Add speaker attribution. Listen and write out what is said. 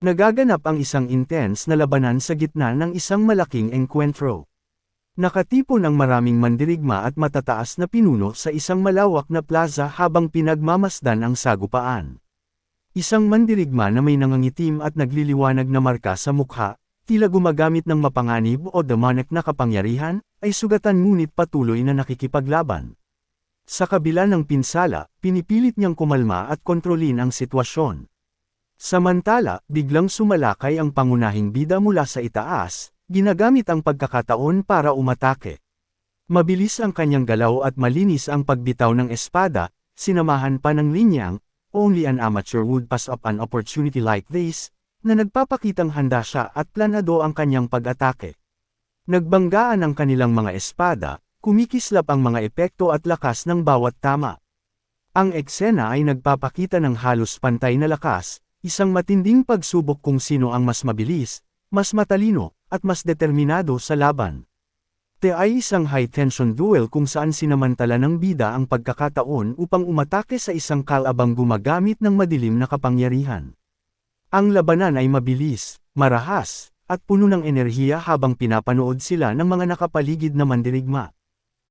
Speaker 1: Nagaganap ang isang intense na labanan sa gitna ng isang malaking engkwentro. Nakatipon ang maraming mandirigma at matataas na pinuno sa isang malawak na plaza habang pinagmamasdan ang sagupaan. Isang mandirigma na may nangangitim at nagliliwanag na marka sa mukha, tila gumagamit ng mapanganib o demonic na kapangyarihan, ay sugatan ngunit patuloy na nakikipaglaban. Sa kabila ng pinsala, pinipilit niyang kumalma at kontrolin ang sitwasyon. Samantala, biglang sumalakay ang pangunahing bida mula sa itaas, ginagamit ang pagkakataon para umatake. Mabilis ang kanyang galaw at malinis ang pagbitaw ng espada, sinamahan pa ng linyang, "Only an amateur would pass up an opportunity like this," na nagpapakitang handa siya at planado ang kanyang pag-atake. Nagbanggaan ang kanilang mga espada, kumikislap ang mga epekto at lakas ng bawat tama. Ang eksena ay nagpapakita ng halos pantay na lakas, isang matinding pagsubok kung sino ang mas mabilis, mas matalino, at mas determinado sa laban. Ito ay isang high-tension duel kung saan sinamantala ng bida ang pagkakataon upang umatake sa isang kalabang gumagamit ng madilim na kapangyarihan. Ang labanan ay mabilis, marahas, at puno ng enerhiya habang pinapanood sila ng mga nakapaligid na mandirigma.